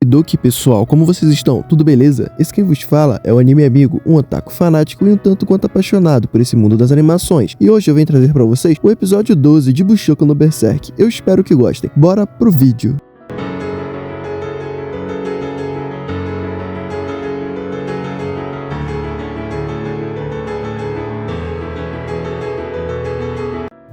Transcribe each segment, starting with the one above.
Doki pessoal, como vocês estão? Tudo beleza? Esse quem vos fala é o anime amigo, um otaku fanático e um tanto quanto apaixonado por esse mundo das animações. E hoje eu venho trazer pra vocês o episódio 12 de Bushoku no Berserk. Eu espero que gostem. Bora pro vídeo!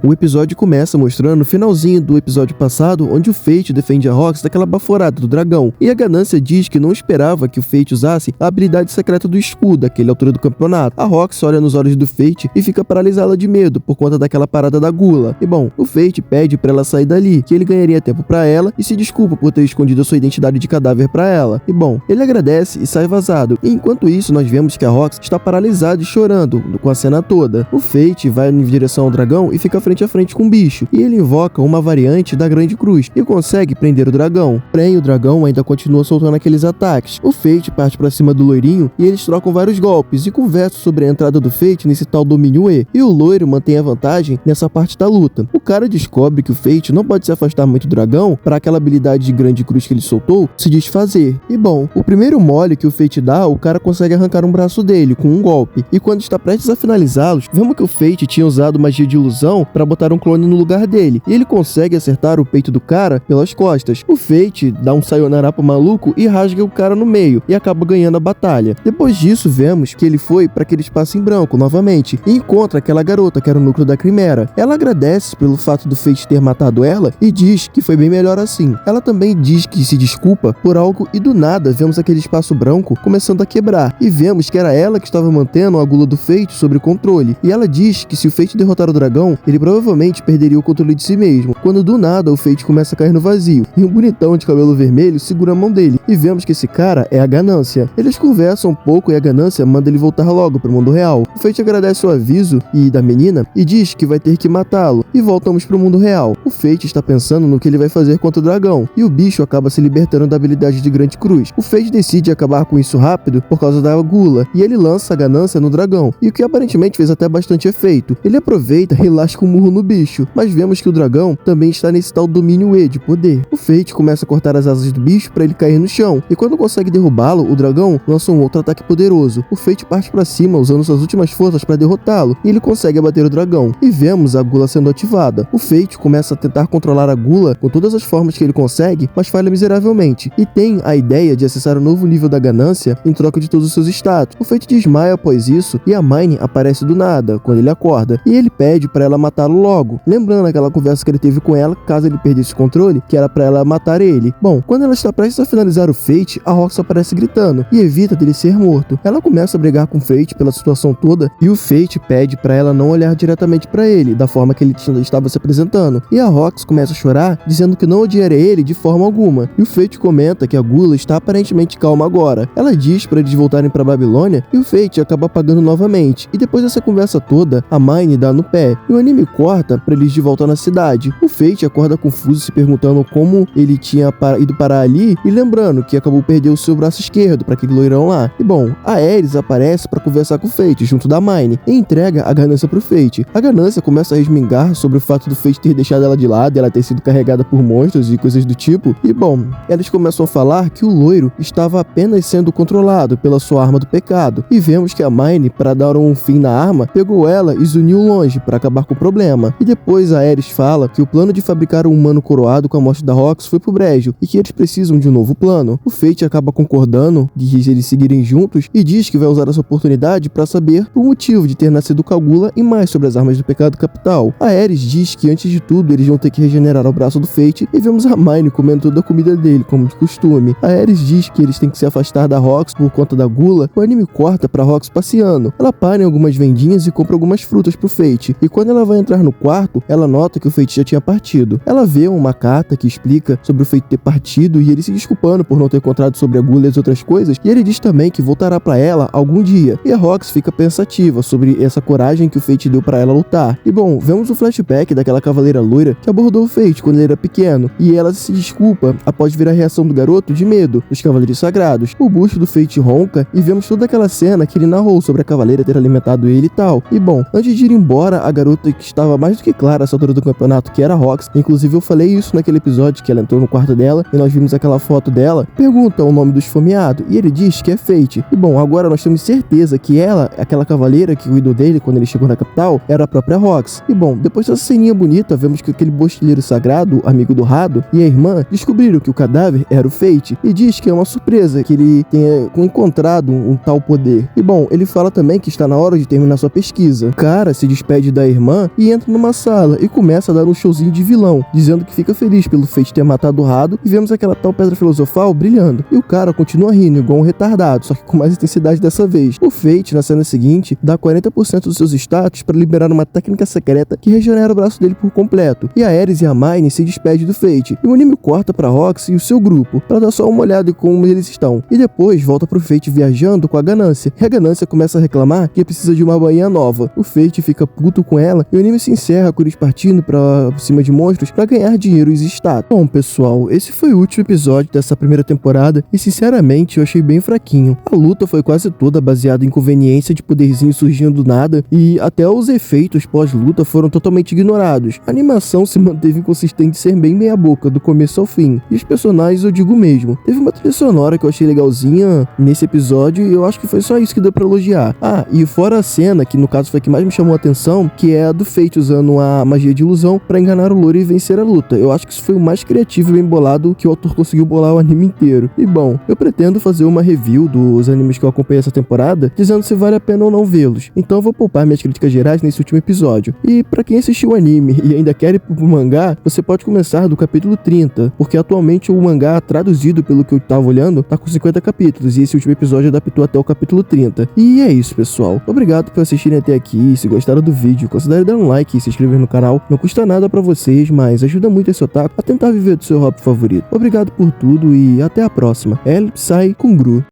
O episódio começa mostrando o finalzinho do episódio passado, onde o Fate defende a Rox daquela baforada do dragão, e a Ganância diz que não esperava que o Fate usasse a habilidade secreta do escudo, àquela altura do campeonato. A Rox olha nos olhos do Fate e fica paralisada de medo por conta daquela parada da gula. E bom, o Fate pede pra ela sair dali, que ele ganharia tempo pra ela e se desculpa por ter escondido a sua identidade de cadáver pra ela. E bom, ele agradece e sai vazado. E enquanto isso, nós vemos que a Rox está paralisada e chorando com a cena toda. O Fate vai em direção ao dragão e fica frente a frente com o bicho, e ele invoca uma variante da Grande Cruz e consegue prender o dragão. Porém, o dragão ainda continua soltando aqueles ataques. O Fate parte pra cima do loirinho e eles trocam vários golpes e conversam sobre a entrada do Fate nesse tal domínio E, e o loiro mantém a vantagem nessa parte da luta. O cara descobre que o Fate não pode se afastar muito do dragão para aquela habilidade de Grande Cruz que ele soltou se desfazer. E bom, o primeiro mole que o Fate dá, o cara consegue arrancar um braço dele com um golpe, e quando está prestes a finalizá-los, vemos que o Fate tinha usado magia de ilusão para botar um clone no lugar dele, e ele consegue acertar o peito do cara pelas costas. O Fate dá um sayonara pro maluco e rasga o cara no meio, e acaba ganhando a batalha. Depois disso, vemos que ele foi para aquele espaço em branco novamente, e encontra aquela garota que era o núcleo da Quimera. Ela agradece pelo fato do Fate ter matado ela, e diz que foi bem melhor assim. Ela também diz que se desculpa por algo, e do nada vemos aquele espaço branco começando a quebrar, e vemos que era ela que estava mantendo a gula do Fate sob controle, e ela diz que se o Fate derrotar o dragão, ele provavelmente perderia o controle de si mesmo, quando do nada o Fate começa a cair no vazio, e um bonitão de cabelo vermelho segura a mão dele, e vemos que esse cara é a Ganância. Eles conversam um pouco e a Ganância manda ele voltar logo pro mundo real. O Fate agradece o aviso da menina e diz que vai ter que matá-lo, e voltamos pro mundo real. O Fate está pensando no que ele vai fazer contra o dragão, e o bicho acaba se libertando da habilidade de Grande Cruz. O Fate decide acabar com isso rápido por causa da gula, e ele lança a Ganância no dragão, e o que aparentemente fez até bastante efeito. Ele aproveita e lasca um murro no bicho, mas vemos que o dragão também está nesse tal domínio E de poder. O Fate começa a cortar as asas do bicho para ele cair no chão, e quando consegue derrubá-lo, o dragão lança um outro ataque poderoso. O Fate parte para cima usando suas últimas forças para derrotá-lo, e ele consegue abater o dragão, e vemos a gula sendo ativada. O Fate começa a tentar controlar a gula com todas as formas que ele consegue, mas falha miseravelmente, e tem a ideia de acessar o novo nível da Ganância em troca de todos os seus status. O Fate desmaia após isso, e a Mine aparece do nada quando ele acorda, e ele pede para ela matá-lo logo, lembrando aquela conversa que ele teve com ela, caso ele perdesse o controle, que era pra ela matar ele. Bom, quando ela está prestes a finalizar o Fate, a Rox aparece gritando e evita dele ser morto. Ela começa a brigar com o Fate pela situação toda, e o Fate pede pra ela não olhar diretamente pra ele, da forma que ele estava se apresentando. E a Rox começa a chorar, dizendo que não odiaria ele de forma alguma. E o Fate comenta que a gula está aparentemente calma agora. Ela diz pra eles voltarem pra Babilônia, e o Fate acaba apagando novamente. E depois dessa conversa toda, a Mine dá no pé, e o anime corta pra eles de volta na cidade. O Fate acorda confuso, se perguntando como ele tinha ido parar ali, e lembrando que acabou perdendo o seu braço esquerdo para aquele loirão lá. E bom, a Ares aparece para conversar com o Fate junto da Mine, e entrega a Ganância pro Fate. A Ganância começa a resmingar sobre o fato do Fate ter deixado ela de lado e ela ter sido carregada por monstros e coisas do tipo. E bom, eles começam a falar que o loiro estava apenas sendo controlado pela sua arma do pecado, e vemos que a Mine, para dar um fim na arma, pegou ela e zuniu longe para acabar com o problema. E depois a Ares fala que o plano de fabricar um humano coroado com a morte da Rox foi pro brejo, e que eles precisam de um novo plano. O Fate acaba concordando de eles seguirem juntos, e diz que vai usar essa oportunidade para saber o motivo de ter nascido com a gula e mais sobre as armas do pecado capital. A Ares diz que antes de tudo eles vão ter que regenerar o braço do Fate, e vemos a Mine comendo toda a comida dele, como de costume. A Ares diz que eles têm que se afastar da Rox por conta da gula. O anime corta pra Rox passeando. Ela para em algumas vendinhas e compra algumas frutas pro Fate, e quando ela vai entrar no quarto, ela nota que o Fate já tinha partido. Ela vê uma carta que explica sobre o Fate ter partido e ele se desculpando por não ter encontrado sobre a gula e as outras coisas, e ele diz também que voltará pra ela algum dia. E a Rox fica pensativa sobre essa coragem que o Fate deu pra ela lutar. E bom, vemos o flashback daquela cavaleira loira que abordou o Fate quando ele era pequeno, e ela se desculpa após ver a reação do garoto de medo dos cavaleiros sagrados. O busto do Fate ronca, e vemos toda aquela cena que ele narrou sobre a cavaleira ter alimentado ele e tal. E bom, antes de ir embora, a garota que está tava mais do que claro essa altura do campeonato que era a Rox. Inclusive eu falei isso naquele episódio que ela entrou no quarto dela e nós vimos aquela foto dela. Pergunta o nome do esfomeado e ele diz que é Fate. E bom, agora nós temos certeza que ela, aquela cavaleira que cuidou dele quando ele chegou na capital, era a própria Rox. E bom, depois dessa ceninha bonita, vemos que aquele bostileiro sagrado, amigo do Rado, e a irmã descobriram que o cadáver era o Fate e diz que é uma surpresa que ele tenha encontrado um tal poder. E bom, ele fala também que está na hora de terminar sua pesquisa. O cara se despede da irmã e entra numa sala e começa a dar um showzinho de vilão, dizendo que fica feliz pelo Fate ter matado o Rado, e vemos aquela tal pedra filosofal brilhando. E o cara continua rindo igual um retardado, só que com mais intensidade dessa vez. O Fate, na cena seguinte, dá 40% dos seus status para liberar uma técnica secreta que regenera o braço dele por completo. E a Ares e a Mine se despedem do Fate. E o anime corta pra Rox e o seu grupo, para dar só uma olhada em como eles estão. E depois volta pro Fate viajando com a Ganância. E a Ganância começa a reclamar que precisa de uma bainha nova. O Fate fica puto com ela e o anime se encerra com eles partindo pra cima de monstros para ganhar dinheiro e status. Bom, pessoal, esse foi o último episódio dessa primeira temporada e sinceramente eu achei bem fraquinho. A luta foi quase toda baseada em conveniência de poderzinho surgindo do nada e até os efeitos pós-luta foram totalmente ignorados. A animação se manteve inconsistente de ser bem meia boca do começo ao fim. E os personagens eu digo mesmo. Teve uma trilha sonora que eu achei legalzinha nesse episódio e eu acho que foi só isso que deu pra elogiar. Ah, e fora a cena, que no caso foi a que mais me chamou a atenção, que é a do Fate usando a magia de ilusão pra enganar o Lore e vencer a luta. Eu acho que isso foi o mais criativo e bem bolado que o autor conseguiu bolar o anime inteiro. E bom, eu pretendo fazer uma review dos animes que eu acompanhei essa temporada, dizendo se vale a pena ou não vê-los. Então eu vou poupar minhas críticas gerais nesse último episódio. E pra quem assistiu o anime e ainda quer ir pro mangá, você pode começar do capítulo 30, porque atualmente o mangá traduzido pelo que eu tava olhando tá com 50 capítulos e esse último episódio adaptou até o capítulo 30. E é isso, pessoal. Obrigado por assistirem até aqui. Se gostaram do vídeo, considere dar um like e se inscrever no canal. Não custa nada pra vocês, mas ajuda muito esse otaku a tentar viver do seu hobby favorito. Obrigado por tudo e até a próxima. El Psy com Gru.